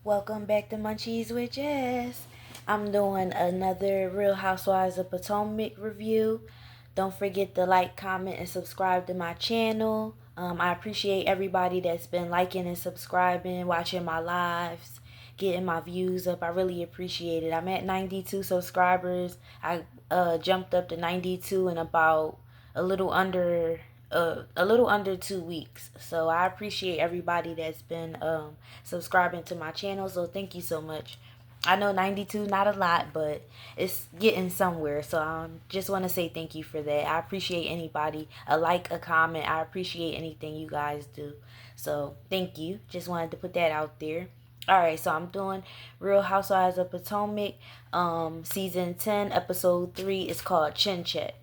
Welcome back to Munchies with Jess. I'm doing another Real Housewives of Potomac review. Don't forget to like, comment, and subscribe to my channel. I appreciate everybody that's been liking and subscribing, watching my lives, getting my views up. I really appreciate it. I'm at 92 subscribers. I jumped up to 92 in about a little under a little under 2 weeks. So I appreciate everybody that's been subscribing to my channel. So thank you so much. I know 92 not a lot, but it's getting somewhere. So I just want to say thank you for that. I appreciate anybody, a like, a comment. I appreciate anything you guys do. So thank you. Just wanted to put that out there. All right, so I'm doing Real Housewives of Potomac, season 10, episode 3. It's called Chin Check.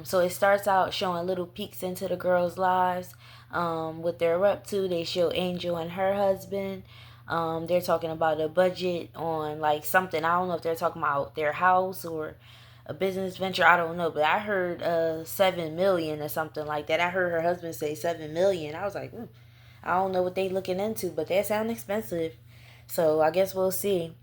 So it starts out showing little peeks into the girls' lives, what they're up to. They show Angel and her husband. They're talking about a budget on like something. I don't know if they're talking about their house or a business venture. I don't know, but I heard 7 million or something like that. I heard her husband say 7 million. I was like, I don't know what they looking into, but that sounds expensive. So I guess we'll see.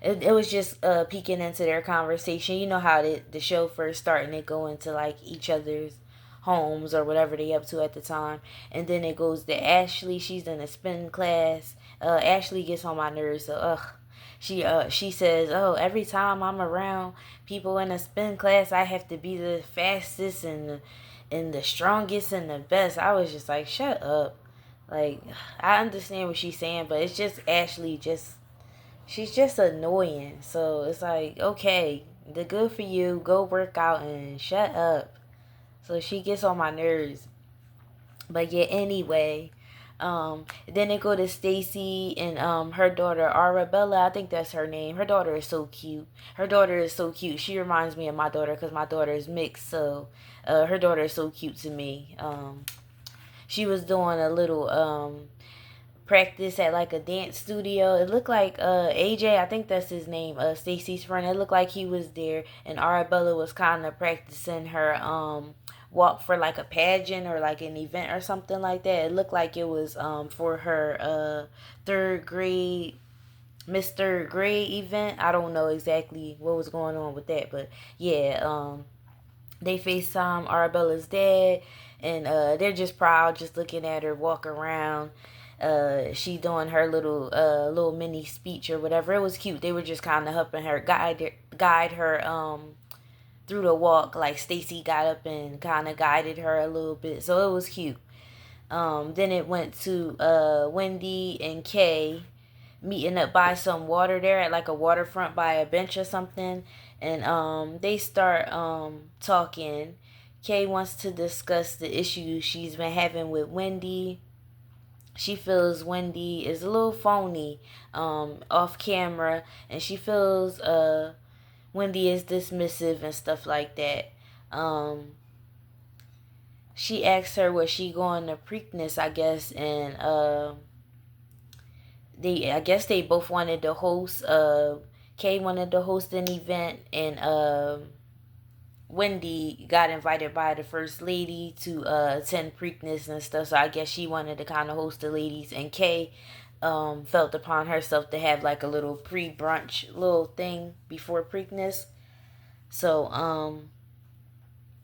It was just peeking into their conversation. You know how the show first started and they go into like each other's homes or whatever they up to at the time, and then it goes to Ashley. She's in a spin class. Ashley gets on my nerves. So she says, "Oh, every time I'm around people in a spin class, I have to be the fastest and the strongest and the best." I was just like, "Shut up!" Like, I understand what she's saying, but it's just Ashley just she's just annoying. So it's like, okay, the good for you. Go work out and shut up. So she gets on my nerves. But yeah, anyway, then they go to Stacy and her daughter Arabella. I think that's her name. Her daughter is so cute. Her daughter is so cute. She reminds me of my daughter because my daughter is mixed. So her daughter is so cute to me. She was doing a little practice at like a dance studio. It looked like AJ, I think that's his name, Stacy's friend. It looked like he was there, and Arabella was kind of practicing her walk for like a pageant or like an event or something like that. It looked like it was for her third grade Miss Third Grade event. I don't know exactly what was going on with that, but yeah, they FaceTime Arabella's dad, and they're just proud, just looking at her walk around. She doing her little mini speech or whatever. It was cute. They were just kind of helping her guide her through the walk. Like Stacy got up and kind of guided her a little bit, so it was cute. Then it went to Wendy and Kay meeting up by some water there at like a waterfront by a bench or something, and they start talking. Kay wants to discuss the issues she's been having with Wendy. She feels Wendy is a little phony off camera, and she feels Wendy is dismissive and stuff like that. She asks her was she going to Preakness, I guess, and I guess they both wanted to host. Kay wanted to host an event, and Wendy got invited by the first lady to attend Preakness and stuff. So I guess she wanted to kind of host the ladies, and Kay felt upon herself to have like a little pre-brunch little thing before Preakness. So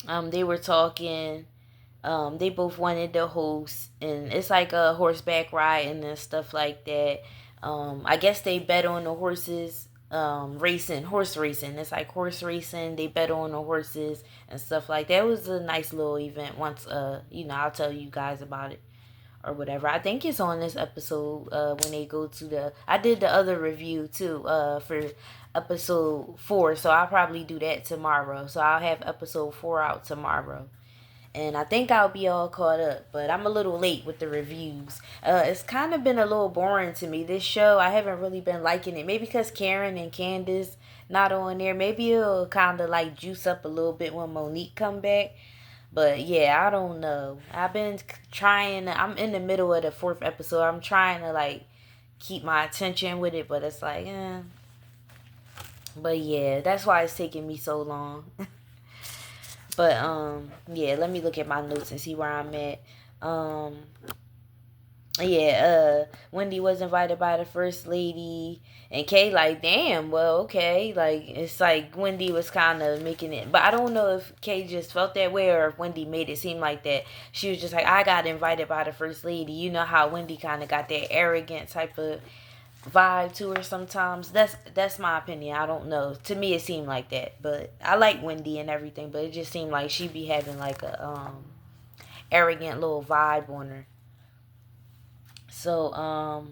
they were talking. They both wanted to host, and it's like a horseback riding and stuff like that. I guess they bet on the horses, horse racing. It's like horse racing. They bet on the horses and stuff like that. It was a nice little event. Once, I'll tell you guys about it or whatever. I think it's on this episode when they go to I did the other review too for episode 4, so I'll probably do that tomorrow. So I'll have episode 4 out tomorrow, and I think I'll be all caught up, but I'm a little late with the reviews. It's kind of been a little boring to me, this show. I haven't really been liking it. Maybe because Karen and Candace not on there. Maybe it'll kind of like juice up a little bit when Monique come back. But yeah, I don't know. I've been trying. I'm in the middle of the 4th episode. I'm trying to like keep my attention with it, but it's like, But yeah, that's why it's taking me so long. But yeah, let me look at my notes and see where I'm at. Yeah, Wendy was invited by the first lady, and Kay like, damn, well, okay, like it's like Wendy was kind of making it, but I don't know if Kay just felt that way or if Wendy made it seem like that. She was just like, I got invited by the first lady. You know how Wendy kind of got that arrogant type of vibe to her sometimes. That's my opinion. I don't know. To me, it seemed like that, but I like Wendy and everything, but it just seemed like she be having like a arrogant little vibe on her. So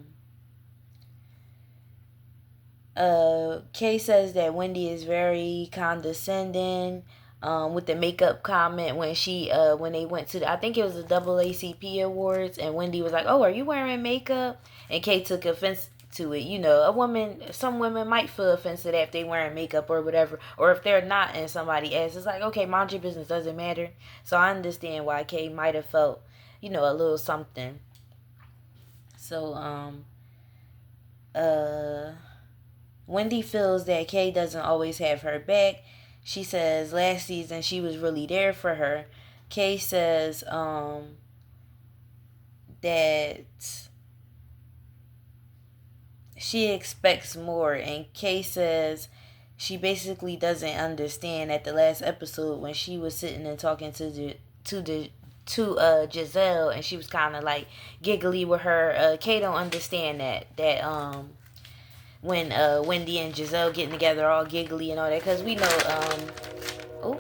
Kay says that Wendy is very condescending with the makeup comment when they went to I think it was the AACP awards, and Wendy was like, "Oh, are you wearing makeup?" And Kay took offense to it. You know, some women might feel offensive if they wearing makeup or whatever, or if they're not, and somebody asks, it's like, okay, mind your business, doesn't matter. So I understand why Kay might have felt, a little something. So uh Wendy feels that Kay doesn't always have her back. She says last season she was really there for her. Kay says that she expects more, and Kay says she basically doesn't understand at the last episode when she was sitting and talking to Giselle, and she was kind of like giggly with her. Kay don't understand that when Wendy and Giselle getting together all giggly and all that, because we know oh,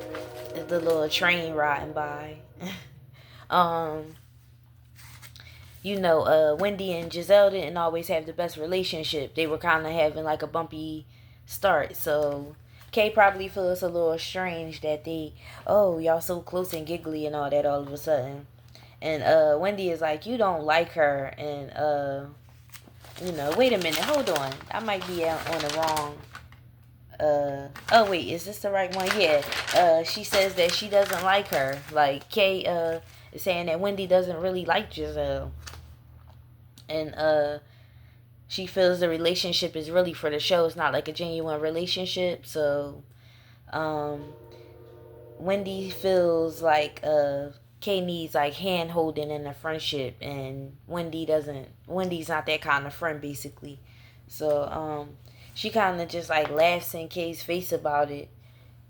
the little train riding by. um Wendy and Giselle didn't always have the best relationship. They were kind of having like a bumpy start. So Kay probably feels a little strange that y'all so close and giggly and all that all of a sudden. And Wendy is like, you don't like her. And wait a minute, hold on. I might be on the wrong. Oh wait, is this the right one? Yeah. She says that she doesn't like her. Like Kay is saying that Wendy doesn't really like Giselle. And she feels the relationship is really for the show. It's not like a genuine relationship. So um Wendy feels like Kay needs like hand holding in a friendship, and Wendy's not that kind of friend basically. So she kind of just like laughs in Kay's face about it,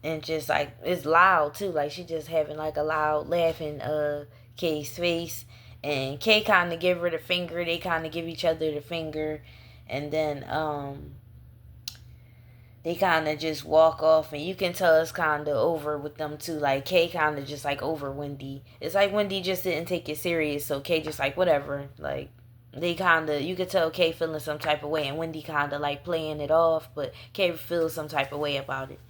and just like it's loud too, like she just having like a loud laugh in Kay's face, and Kay kind of give her the finger. They kind of give each other the finger, and then they kind of just walk off, and you can tell it's kind of over with them too. Like Kay kind of just like over Wendy. It's like Wendy just didn't take it serious, so Kay just like whatever. Like they kind of, you could tell Kay feeling some type of way, and Wendy kind of like playing it off, but Kay feels some type of way about it.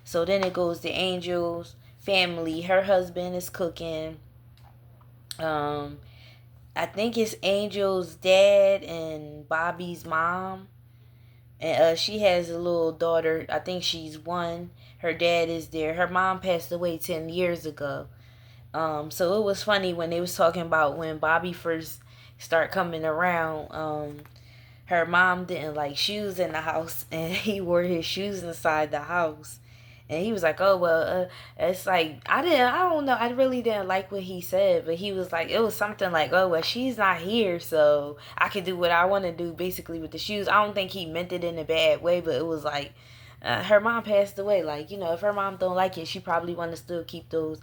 So then it goes to Angel's family. Her husband is cooking. Um, I think it's Angel's dad and Bobby's mom. And she has a little daughter. I think she's one. Her dad is there. Her mom passed away 10 years ago. So it was funny when they was talking about when Bobby first start coming around. Her mom didn't like shoes in the house, and he wore his shoes inside the house. And he was like, "Oh well, it's like I don't know, I really didn't like what he said, but he was like, it was something like, oh well, she's not here, so I can do what I want to do, basically with the shoes." I don't think he meant it in a bad way, but it was like, her mom passed away. Like, if her mom don't like it, she probably want to still keep those,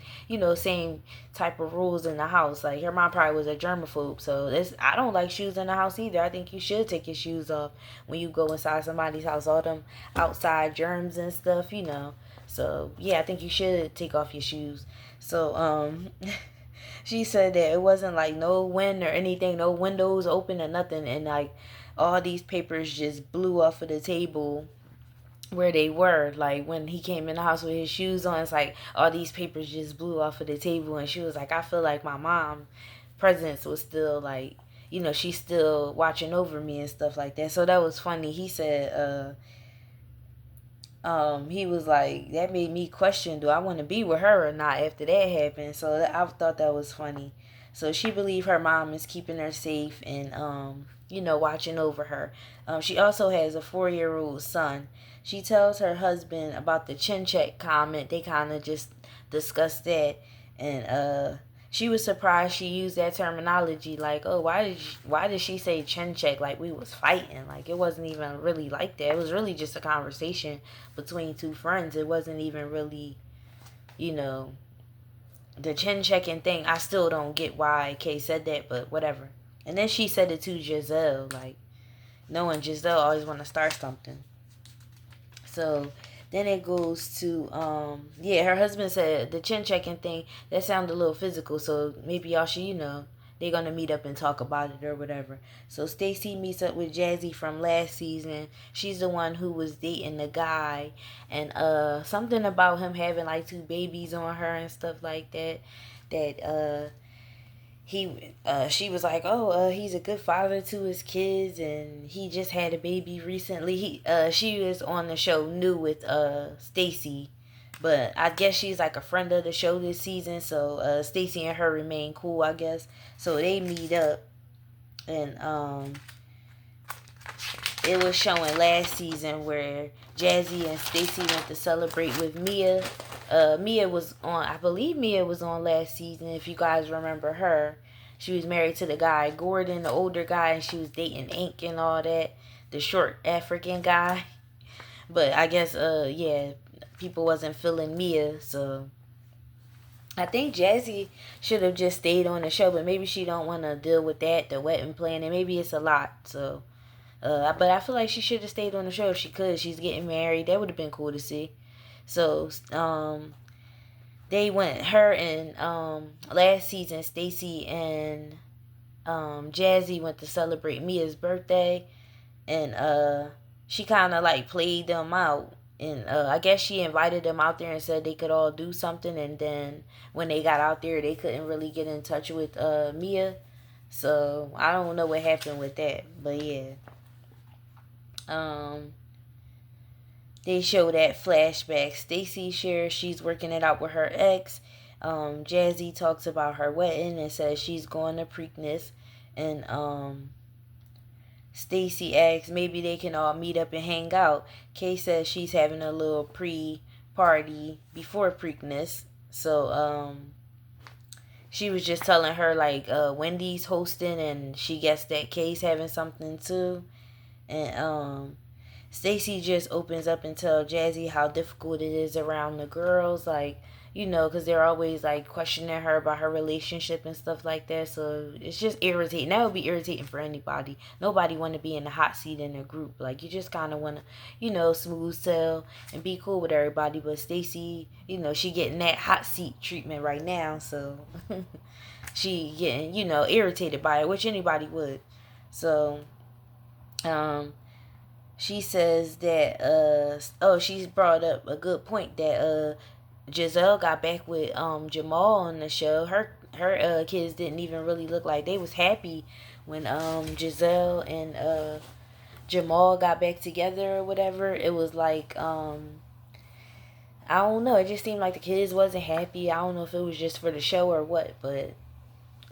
same type of rules in the house. Like her mom probably was a germaphobe, so I don't like shoes in the house either. I think you should take your shoes off when you go inside somebody's house. All them outside germs and stuff. So yeah, I think you should take off your shoes. So she said that it wasn't like no wind or anything, no windows open or nothing, and like all these papers just blew off of the table where they were. Like when he came in the house with his shoes on, it's like all these papers just blew off of the table, and she was like, I feel like my mom presence was still like, she's still watching over me and stuff like that. So that was funny. He said he was like, that made me question, do I want to be with her or not after that happened. So I thought that was funny. So she believed her mom is keeping her safe and watching over her. She also has a 4-year-old son. She tells her husband about the chin check comment. They kind of just discussed that, and she was surprised she used that terminology. Like, oh, why did she say chin check like we was fighting? Like, it wasn't even really like that. It was really just a conversation between two friends. It wasn't even really, you know, the chin checking thing. I still don't get why Kay said that, but whatever. And then she said it to Giselle, like, knowing Giselle always want to start something. So then it goes to yeah, her husband said the chin checking thing, that sounded a little physical, so maybe y'all should, they're gonna meet up and talk about it or whatever. So Stacy meets up with Jazzy from last season. She's the one who was dating the guy, and something about him having like two babies on her and stuff like that. That she was like, oh, he's a good father to his kids, and he just had a baby recently. She was on the show new with Stacy, but I guess she's like a friend of the show this season, so Stacy and her remain cool, I guess. So they meet up, and it was showing last season where Jazzy and Stacy went to celebrate with Mia. Mia was on, I believe Mia was on last season, if you guys remember her. She was married to the guy, Gordon, the older guy, and she was dating Ink and all that, the short African guy. But I guess, yeah, people wasn't feeling Mia, so I think Jazzy should have just stayed on the show, but maybe she don't want to deal with that, the wedding planning. Maybe it's a lot, so but I feel like she should have stayed on the show if she could. She's getting married. That would have been cool to see. So, they went, her and, last season, Stacy and, Jazzy went to celebrate Mia's birthday. And, she kind of like played them out. And, I guess she invited them out there and said they could all do something. And then when they got out there, they couldn't really get in touch with, Mia. So, I don't know what happened with that. But yeah. Um, they show that flashback. Stacy shares she's working it out with her ex. Jazzy talks about her wedding and says she's going to Preakness. And Stacy asks maybe they can all meet up and hang out. Kay says she's having a little pre-party before Preakness. So she was just telling her like Wendy's hosting, and she guessed that Kay's having something too. And Stacy just opens up and tells Jazzy how difficult it is around the girls, like, because they're always like questioning her about her relationship and stuff like that. So it's just irritating. That would be irritating for anybody. Nobody want to be in the hot seat in a group. Like, you just kind of want to, smooth sail and be cool with everybody. But Stacy, she getting that hot seat treatment right now. So she getting, irritated by it, which anybody would. So, she says that she's brought up a good point that Giselle got back with Jamal on the show. Her kids didn't even really look like they was happy when Giselle and Jamal got back together or whatever. It was like I don't know, it just seemed like the kids wasn't happy. I don't know if it was just for the show or what, but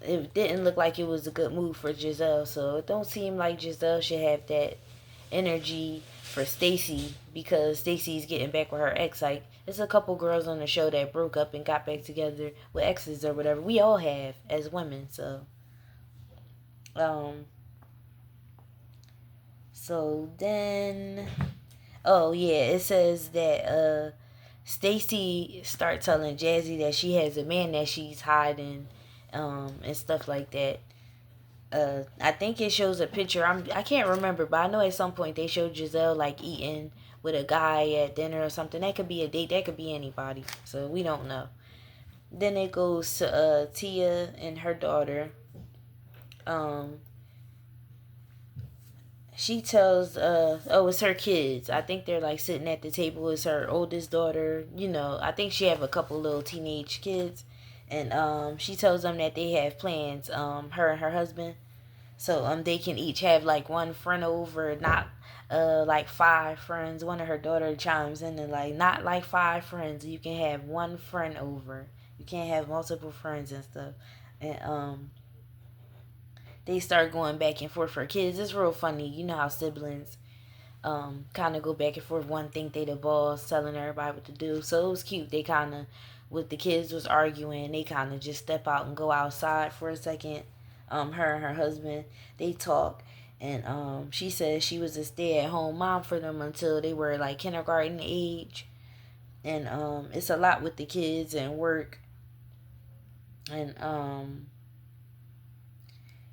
it didn't look like it was a good move for Giselle. So it don't seem like Giselle should have that energy for Stacy, because Stacy's getting back with her ex. Like, there's a couple girls on the show that broke up and got back together with exes or whatever. We all have as women. So so then, oh yeah, it says that Stacy start telling Jazzy that she has a man that she's hiding, and stuff like that. I think it shows a picture. I can't remember, but I know at some point they showed Giselle like eating with a guy at dinner or something. That could be a date. That could be anybody. So we don't know. Then it goes to Tia and her daughter. She tells it's her kids. I think they're like sitting at the table. It's her oldest daughter. I think she have a couple little teenage kids, and she tells them that they have plans. Her and her husband. So they can each have like one friend over, not like five friends. One of her daughter chimes in and like, not like five friends. You can have one friend over. You can't have multiple friends and stuff. And they start going back and forth for kids. It's real funny. You know how siblings kind of go back and forth. One think they the boss, telling everybody what to do. So it was cute. They kind of with the kids was arguing, they kind of just step out and go outside for a second. Her and her husband, they talk, and she says she was a stay-at-home mom for them until they were like kindergarten age, and it's a lot with the kids and work, and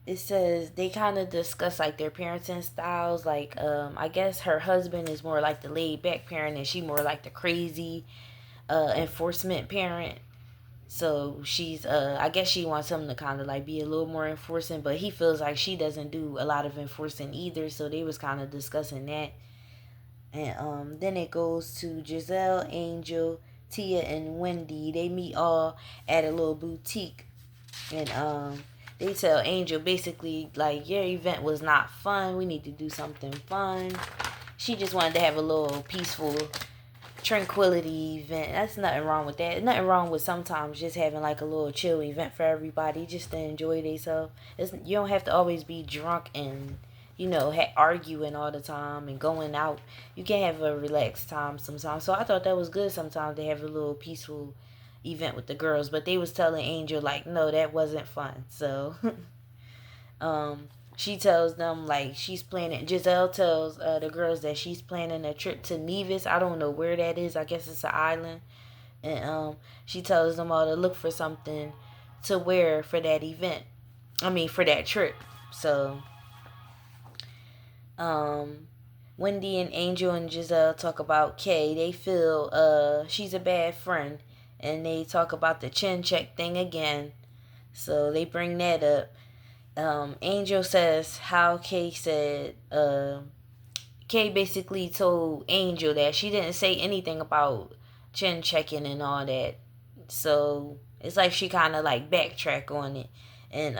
it says they kind of discuss like their parenting styles. Like I guess her husband is more like the laid back parent, and she more like the crazy enforcement parent. So she's I guess she wants him to kind of like be a little more enforcing, but he feels like she doesn't do a lot of enforcing either. So they was kind of discussing that. And then it goes to Giselle, Angel, Tia, and Wendy. They meet all at a little boutique, and they tell Angel basically like, your event was not fun, we need to do something fun. She just wanted to have a little peaceful tranquility event. That's nothing wrong with that. Nothing wrong with sometimes just having like a little chill event for everybody just to enjoy themselves. You don't have to always be drunk and arguing all the time and going out. You can have a relaxed time sometimes. So I thought that was good sometimes to have a little peaceful event with the girls. But they was telling Angel like, no, that wasn't fun. So she tells them like she's planning. Giselle tells the girls that she's planning a trip to Nevis. I don't know where that is. I guess it's an island. And she tells them all to look for something to wear for that event. I mean, for that trip. So Wendy and Angel and Giselle talk about Kay. They feel she's a bad friend, and they talk about the chin check thing again. So they bring that up. Angel says how Kay said Kay basically told Angel that she didn't say anything about chin checking and all that. So it's like she kind of like backtrack on it. And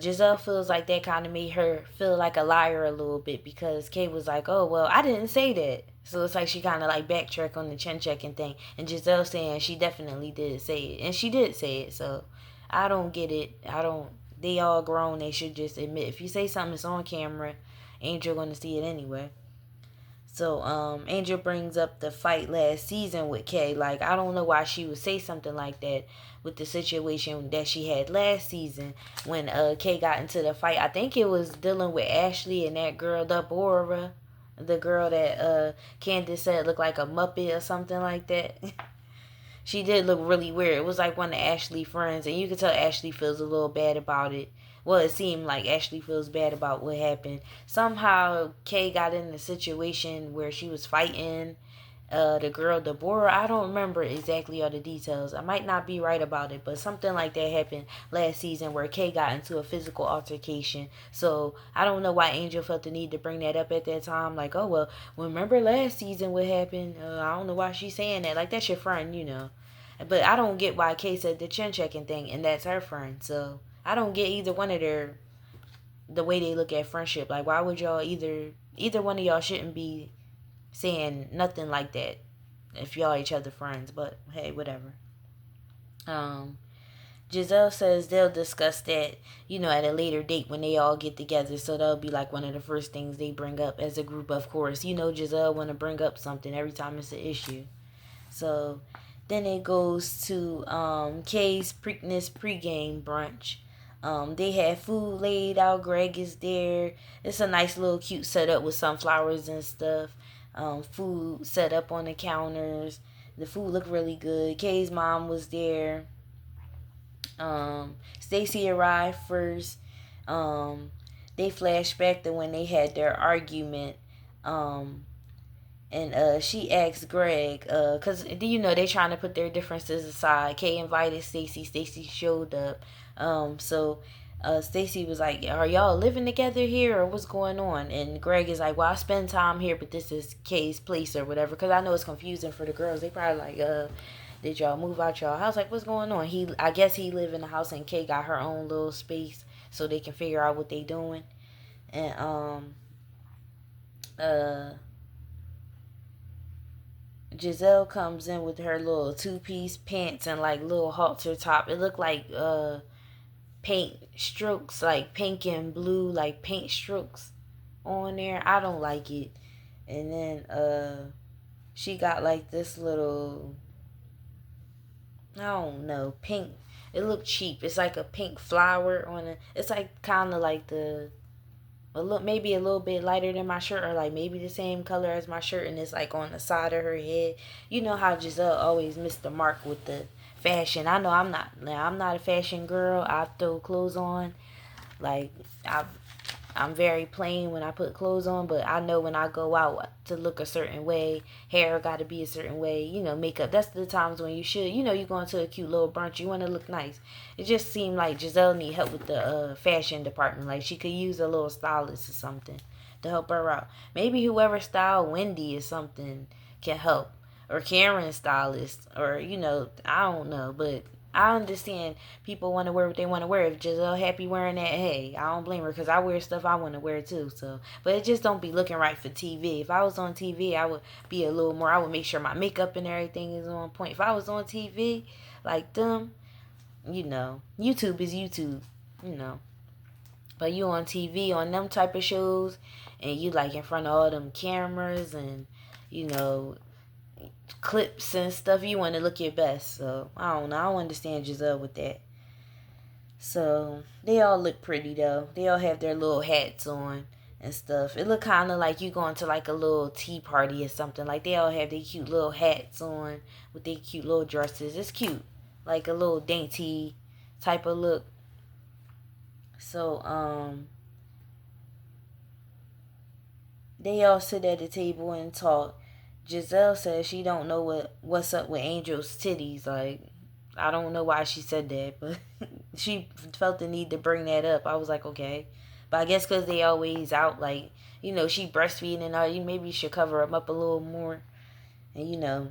Giselle feels like that kind of made her feel like a liar a little bit, because Kay was like, oh, well, I didn't say that. So it's like she kind of like backtrack on the chin checking thing. And Giselle saying she definitely did say it. And she did say it. So I don't get it. They all grown. They should just admit. If you say something that's on camera, Angel going to see it anyway. So Angel brings up the fight last season with Kay. Like, I don't know why she would say something like that with the situation that she had last season when Kay got into the fight. I think it was dealing with Ashley and that girl, Deborah. The girl that Candace said looked like a Muppet or something like that. She did look really weird. It was like one of Ashley friends, and you could tell Ashley feels a little bad about it. Well, it seemed like Ashley feels bad about what happened. Somehow, Kay got in a situation where she was fighting the girl, Deborah. I don't remember exactly all the details. I might not be right about it, but something like that happened last season where Kay got into a physical altercation. So I don't know why Angel felt the need to bring that up at that time. Like, oh, well, remember last season what happened? I don't know why she's saying that. Like, that's your friend. But I don't get why Kay said the chin checking thing, and that's her friend. So I don't get either one of the way they look at friendship. Like, why would y'all either one of y'all shouldn't be saying nothing like that if y'all each other friends. But hey, whatever. Giselle says they'll discuss that, at a later date when they all get together. So that'll be like one of the first things they bring up as a group, of course. Giselle want to bring up something every time it's an issue. So then it goes to Kay's Preakness pregame brunch. They have food laid out. Greg is there. It's a nice little cute setup with sunflowers and stuff. Food set up on the counters. The food looked really good. Kay's mom was there. Stacy arrived first. They flashed back to when they had their argument. And she asked Greg, because they trying to put their differences aside. Kay invited Stacy. Stacy showed up. So Stacy was like, are y'all living together here or what's going on? And Greg is like, well, I spend time here, but this is Kay's place or whatever. Because I know it's confusing for the girls. They probably like, did y'all move out y'all house? Like, what's going on? I guess he live in the house and Kay got her own little space so they can figure out what they doing. And Giselle comes in with her little two-piece pants and like little halter top. It looked like paint strokes, like pink and blue, like paint strokes on there. I don't like it. And then she got like this little I don't know, pink. It looked cheap. It's like a pink flower on it. It's like kind of like a look, maybe a little bit lighter than my shirt, or like maybe the same color as my shirt, and it's like on the side of her head. You know how Giselle always missed the mark with the fashion. I know I'm not a fashion girl. I throw clothes on. Like I I'm very plain when I put clothes on, but I know when I go out to look a certain way, hair got to be a certain way, makeup. That's the times when you should, you going to a cute little brunch, you want to look nice. It just seemed like Giselle need help with the fashion department. Like she could use a little stylist or something to help her out. Maybe whoever styled Wendy or something can help. Or Karen stylist, or I don't know, but I understand people want to wear what they want to wear. If Giselle happy wearing that, hey, I don't blame her because I wear stuff I want to wear too. So, but it just don't be looking right for TV. If I was on TV, I would be a little more. I would make sure my makeup and everything is on point. If I was on TV like them, YouTube is YouTube, you know. But you on TV on them type of shows, and you like in front of all them cameras and you know clips and stuff, you want to look your best. So I don't know. I don't understand Giselle with that. So they all look pretty though. They all have their little hats on and stuff. It look kind of like you going to like a little tea party or something. Like they all have their cute little hats on with their cute little dresses. It's cute, like a little dainty type of look. So they all sit at the table and talk. Giselle says she don't know what's up with Angel's titties. Like, I don't know why she said that, but she felt the need to bring that up. I was like, okay. But I guess because they always out, like, she breastfeeding and all, you maybe should cover them up a little more. And,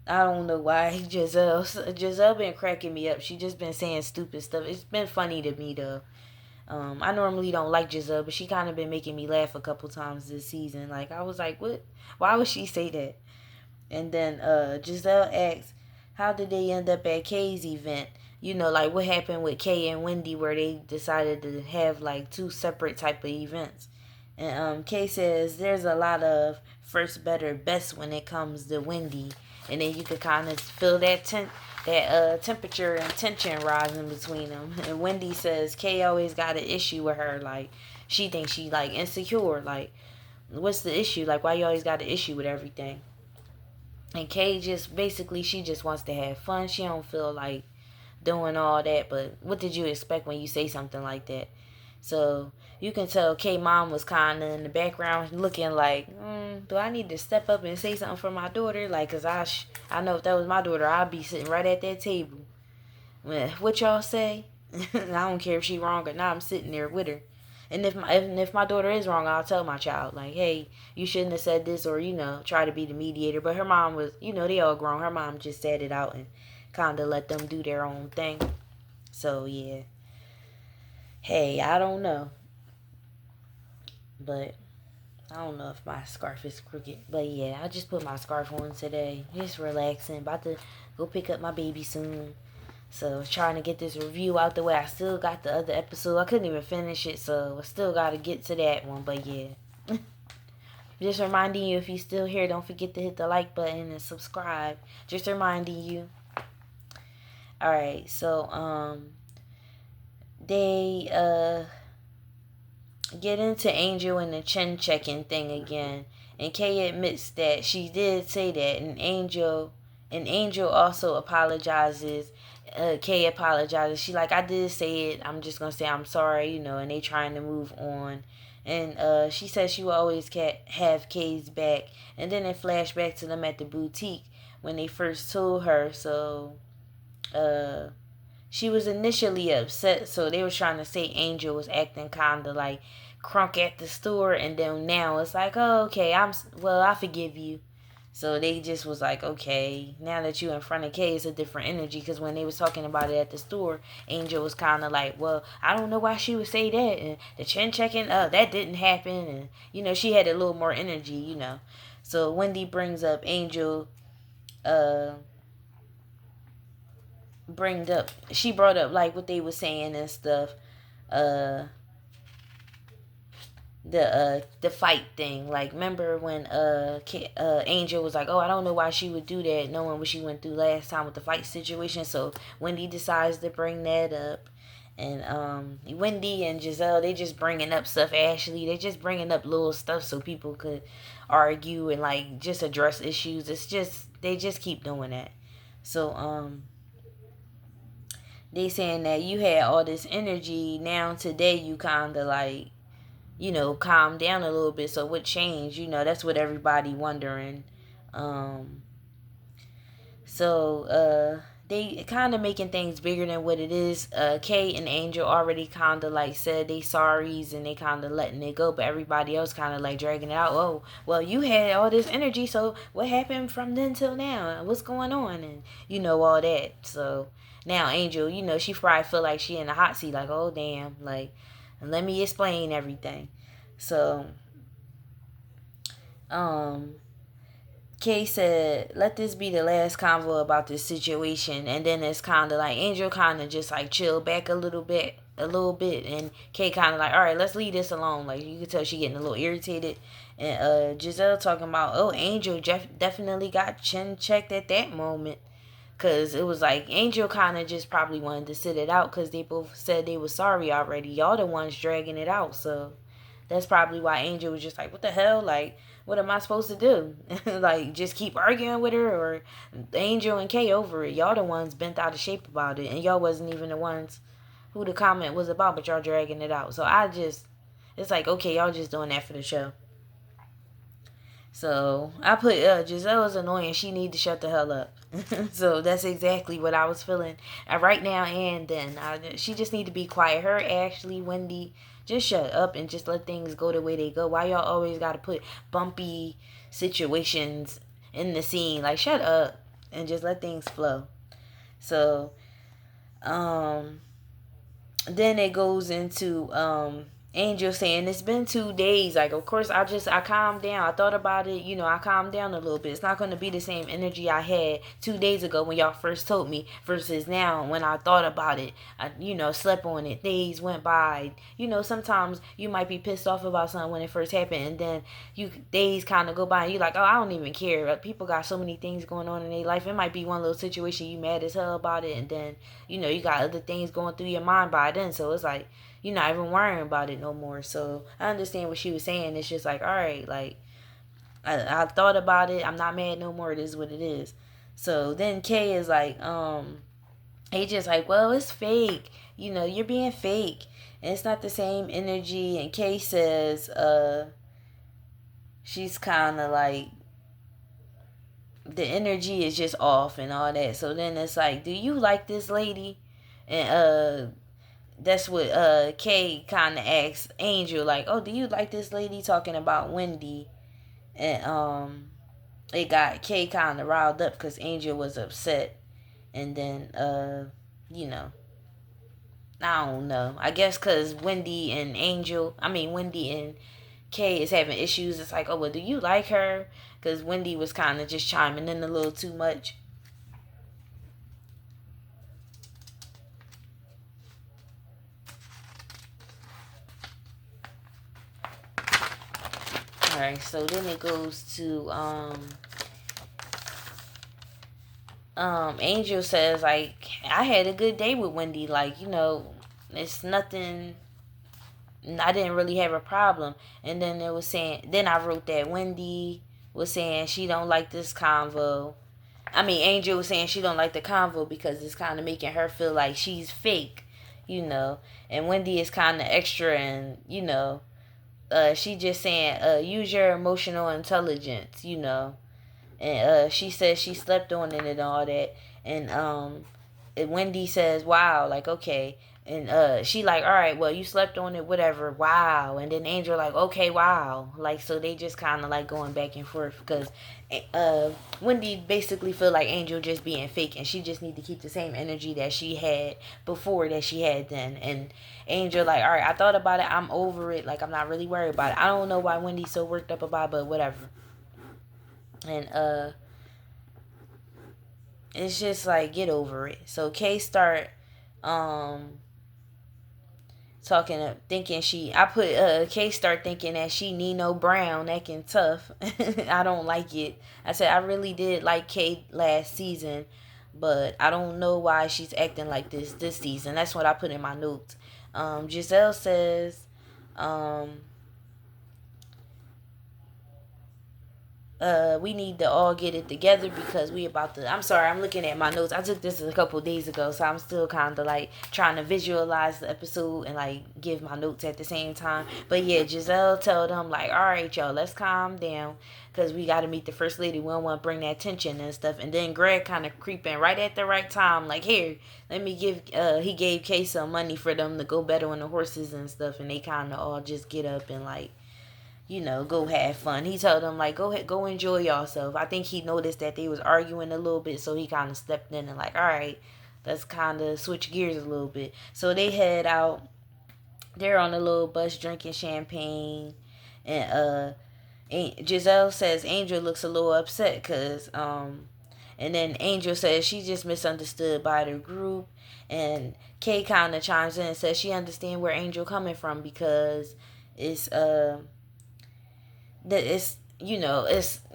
I don't know why Giselle been cracking me up. She just been saying stupid stuff. It's been funny to me, though. I normally don't like Giselle, but she kind of been making me laugh a couple times this season. Like, I was like, what? Why would she say that? And then Giselle asks, how did they end up at Kay's event? Like what happened with Kay and Wendy where they decided to have like two separate type of events. And Kay says there's a lot of first, better, best when it comes to Wendy. And then you could kind of feel that temperature and tension rising between them. And Wendy says Kay always got an issue with her. Like, she thinks she, like, insecure. Like, what's the issue? Like, why you always got an issue with everything? And Kay just, basically, she just wants to have fun. She don't feel like doing all that. But what did you expect when you say something like that? So you can tell Kay mom was kind of in the background looking like, do I need to step up and say something for my daughter? Like, cause I know if that was my daughter, I'd be sitting right at that table. What y'all say? I don't care if she wrong or not. I'm sitting there with her. And if my daughter is wrong, I'll tell my child like, hey, you shouldn't have said this, or try to be the mediator. But her mom was, they all grown. Her mom just said it out and kind of let them do their own thing. So yeah. Hey, I don't know. But I don't know if my scarf is crooked. But yeah, I just put my scarf on today. Just relaxing. About to go pick up my baby soon. So trying to get this review out the way. I still got the other episode. I couldn't even finish it. So I still got to get to that one. But yeah. Just reminding you, if you're still here, don't forget to hit the like button and subscribe. Just reminding you. Alright, so they get into Angel and the chin checking thing again. And Kay admits that she did say that, and Angel also apologizes. Kay apologizes. She like, I did say it. I'm just gonna say I'm sorry, and they trying to move on. And she says she will always have Kay's back. And then it flashed back to them at the boutique when they first told her. So she was initially upset, so they were trying to say Angel was acting kind of like crunk at the store, and then now it's like, oh, okay, I forgive you. So they just was like, okay, now that you in front of Kay, it's a different energy. Because when they was talking about it at the store, Angel was kind of like, well, I don't know why she would say that. And the chin checking, that didn't happen. And, she had a little more energy. So Wendy brings up Angel, she brought up like what they were saying and stuff, the fight thing. Like, remember when Angel was like, oh, I don't know why she would do that, knowing what she went through last time with the fight situation. So Wendy decides to bring that up. And Wendy and Giselle, they just bringing up stuff. Ashley, they just bringing up little stuff so people could argue and like just address issues. It's just they just keep doing that. So they saying that you had all this energy, now today you kind of like, calm down a little bit. So what changed? That's what everybody wondering. Um, so they kind of making things bigger than what it is. Kay and Angel already kind of like said they sorries and they kind of letting it go, but everybody else kind of like dragging it out. Oh, well, you had all this energy, so what happened from then till now? What's going on? And all that. So now Angel, she probably feel like she in the hot seat, like, oh damn, like, let me explain everything. So um Kay said, let this be the last convo about this situation. And then it's kind of like Angel kind of just like chill back a little bit. And Kay kind of like, all right, let's leave this alone. Like, you can tell she getting a little irritated. And Giselle talking about, oh, Angel definitely got chin checked at that moment. Because it was like Angel kind of just probably wanted to sit it out because they both said they were sorry already. Y'all the ones dragging it out. So that's probably why Angel was just like, what the hell? Like, what am I supposed to do? Like, just keep arguing with her? Or Angel and Kay over it? Y'all the ones bent out of shape about it. And y'all wasn't even the ones who the comment was about, but y'all dragging it out. So it's like, okay, y'all just doing that for the show. So I put Giselle's annoying. She need to shut the hell up. So that's exactly what I was feeling right now and then. She just need to be quiet. Her, Ashley, Wendy, just shut up and just let things go the way they go. Why y'all always got to put bumpy situations in the scene? Like, shut up and just let things flow. So then it goes into Angel saying it's been 2 days. Like, of course, I calmed down. I thought about it. I calmed down a little bit. It's not going to be the same energy I had 2 days ago when y'all first told me versus now when I thought about it. I, slept on it. Days went by. Sometimes you might be pissed off about something when it first happened, and then days kind of go by and you like, oh, I don't even care. People got so many things going on in their life. It might be one little situation you mad as hell about it, and then you got other things going through your mind by then. So it's like you're not even worrying about it no more. So I understand what she was saying. It's just like, all right, like I thought about it. I'm not mad no more. It is what it is. So then Kay is like, he just like, well, it's fake. You're being fake. And it's not the same energy. And Kay says, she's kind of like, the energy is just off and all that. So then it's like, do you like this lady? And that's what Kay kind of asks Angel, like, oh, do you like this lady, talking about Wendy? And it got Kay kind of riled up because Angel was upset. And then you know I don't know, I guess because Wendy and Kay is having issues. It's like, oh, well, do you like her? Because Wendy was kind of just chiming in a little too much. Alright, so then it goes to Angel says, like, I had a good day with Wendy, like, it's nothing, I didn't really have a problem. And then it was saying, then I wrote that Wendy was saying she don't like this convo. Angel was saying she don't like the convo because it's kind of making her feel like she's fake, and Wendy is kind of extra, and she just saying, use your emotional intelligence, and she says she slept on it and all that. And Wendy says, wow, like, okay. And she like, all right, well, you slept on it, whatever, wow. And then Angel like, okay, wow. Like, so they just kind of like going back and forth because Wendy basically feel like Angel just being fake, and she just need to keep the same energy that she had before that she had then. And Angel like, all right, I thought about it, I'm over it, like, I'm not really worried about it. I don't know why Wendy's so worked up about it, but whatever. And it's just like, get over it. So Kay start thinking I put K start thinking that she Nino Brown acting tough. I don't like it. I said I really did like K last season, but I don't know why she's acting like this season. That's what I put in my notes. Giselle says, um, we need to all get it together because we about to. I'm sorry, I'm looking at my notes. I took this a couple days ago, so I'm still kind of like trying to visualize the episode and like give my notes at the same time. But yeah, Giselle told them like, all right, y'all, let's calm down because we got to meet the first lady. We don't want to bring that tension and stuff. And then Greg kind of creeping right at the right time, like, here, let me give. He gave Kay some money for them to go better on the horses and stuff, and they kind of all just get up and like, go have fun. He told them like, go ahead, go enjoy yourself. I think he noticed that they was arguing a little bit, so he kind of stepped in and like, all right, let's kind of switch gears a little bit. So they head out. They're on a little bus drinking champagne, and Giselle says Angel looks a little upset and then Angel says she just misunderstood by the group, and Kay kind of chimes in and says she understand where Angel coming from because it's that it's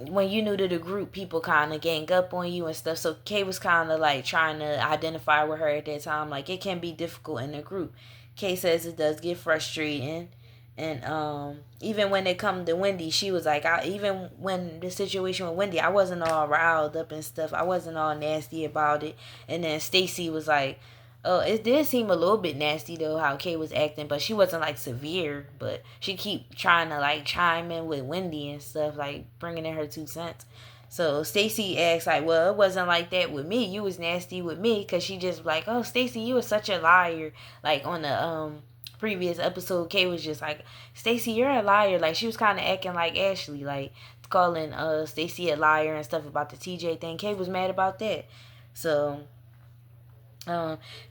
when you new to the group, people kind of gang up on you and stuff. So Kay was kind of like trying to identify with her at that time. Like, it can be difficult in the group. Kay says it does get frustrating, and even when it come to Wendy, she was like, even when the situation with Wendy, I wasn't all riled up and stuff. I wasn't all nasty about it. And then Stacy was like, oh, it did seem a little bit nasty though how Kay was acting, but she wasn't like severe. But she keep trying to like chime in with Wendy and stuff, like bringing in her 2 cents. So Stacy asks like, well, it wasn't like that with me. You was nasty with me, cause she just like, oh, Stacy, you was such a liar. Like on the previous episode, Kay was just like, Stacy, you're a liar. Like she was kind of acting like Ashley, like calling Stacy a liar and stuff about the TJ thing. Kay was mad about that. So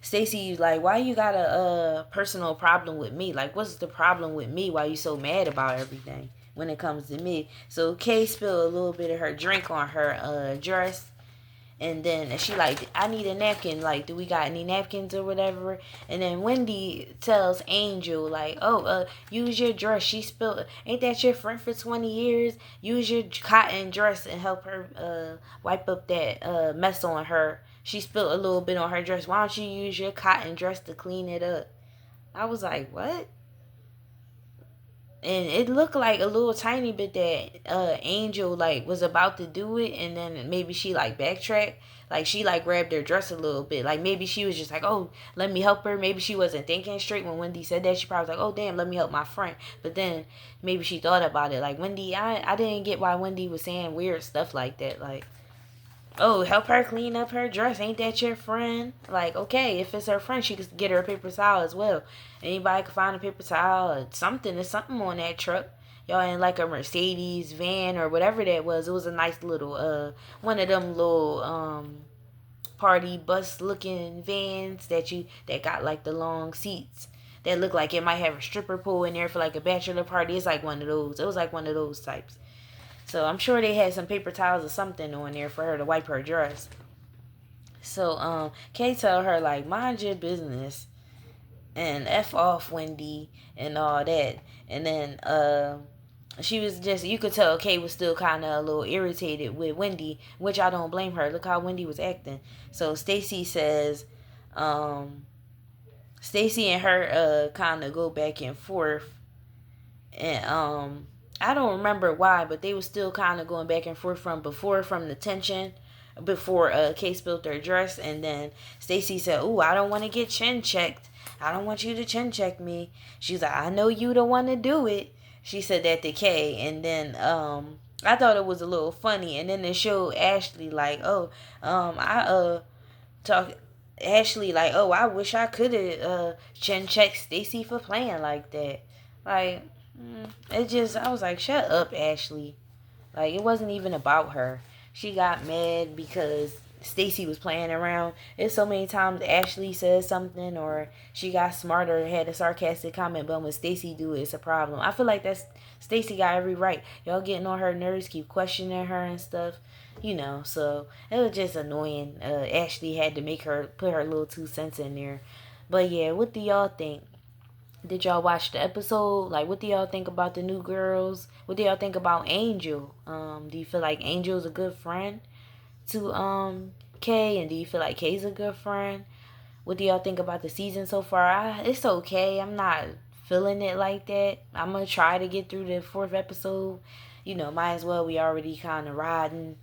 Stacy's like, why you got a personal problem with me? Like, what's the problem with me? Why you so mad about everything when it comes to me? So Kay spilled a little bit of her drink on her dress, and then she like, I need a napkin. Like, do we got any napkins or whatever? And then Wendy tells Angel like, oh, use your dress. She spilled. Ain't that your friend for 20 years? Use your cotton dress and help her wipe up that mess on her. She spilled a little bit on her dress. Why don't you use your cotton dress to clean it up? I was like, what? And it looked like a little tiny bit that Angel like was about to do it, and then maybe she like backtracked, like she like grabbed her dress a little bit, like maybe she was just like, oh, let me help her. Maybe she wasn't thinking straight when Wendy said that. She probably was like, oh damn, let me help my friend. But then maybe she thought about it, like, Wendy, I didn't get why Wendy was saying weird stuff like that, like, oh, help her clean up her dress. Ain't that your friend? Like, okay, if it's her friend, she could get her a paper towel as well. Anybody could find a paper towel or something. There's something on that truck. Y'all in like a Mercedes van or whatever that was. It was a nice little one of them little party bus looking vans that got like the long seats that look like it might have a stripper pole in there for like a bachelor party. It's like one of those. It was like one of those types. So I'm sure they had some paper towels or something on there for her to wipe her dress. So Kay tell her like, mind your business and F off, Wendy, and all that. And then she was just, you could tell Kay was still kind of a little irritated with Wendy, which I don't blame her. Look how Wendy was acting. So Stacy says Stacy and her kind of go back and forth, and I don't remember why, but they were still kind of going back and forth from the tension before Kay spilled her dress, and then Stacy said, "Ooh, I don't want to get chin checked. I don't want you to chin check me." She's like, "I know you don't want to do it." She said that to Kay, and then I thought it was a little funny, and then they showed Ashley like, "Oh, I talk." Ashley like, "Oh, I wish I could have chin checked Stacy for playing like that." Like, it just, I was like, shut up, Ashley. Like, it wasn't even about her. She got mad because Stacy was playing around. It's so many times Ashley says something or she got smarter, had a sarcastic comment, but when Stacy do it, it's a problem. I feel like that's Stacy got every right. Y'all getting on her nerves, keep questioning her and stuff. So it was just annoying. Ashley had to make her put her little 2 cents in there. But yeah, what do y'all think? Did y'all watch the episode? Like, what do y'all think about the new girls? What do y'all think about Angel? Do you feel like Angel's a good friend to Kay, and do you feel like Kay's a good friend? What do y'all think about the season so far? It's okay. I'm not feeling it like that. I'm gonna try to get through the fourth episode. You know, might as well. We already kind of riding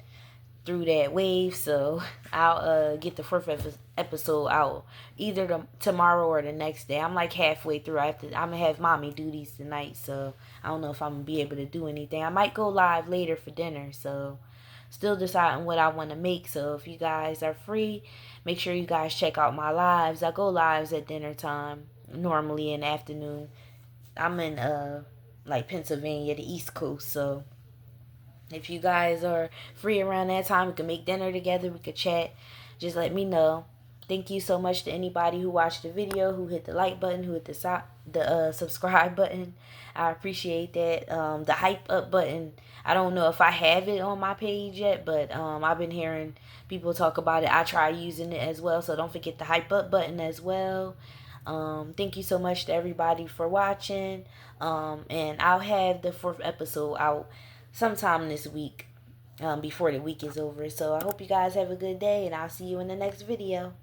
through that wave, so I'll get the fourth episode out either tomorrow or the next day. I'm like halfway through. I'm gonna have mommy duties tonight, so I don't know if I'm gonna be able to do anything. I might go live later for dinner, so still deciding what I want to make. So if you guys are free, make sure you guys check out my lives. I go lives at dinner time, normally in the afternoon. I'm in like Pennsylvania, the East Coast, so if you guys are free around that time, we can make dinner together. We could chat. Just let me know. Thank you so much to anybody who watched the video, who hit the like button, who hit the subscribe button. I appreciate that. The hype up button. I don't know if I have it on my page yet, but I've been hearing people talk about it. I try using it as well, so don't forget the hype up button as well. Thank you so much to everybody for watching. And I'll have the fourth episode out sometime this week, before the week is over. So I hope you guys have a good day, and I'll see you in the next video.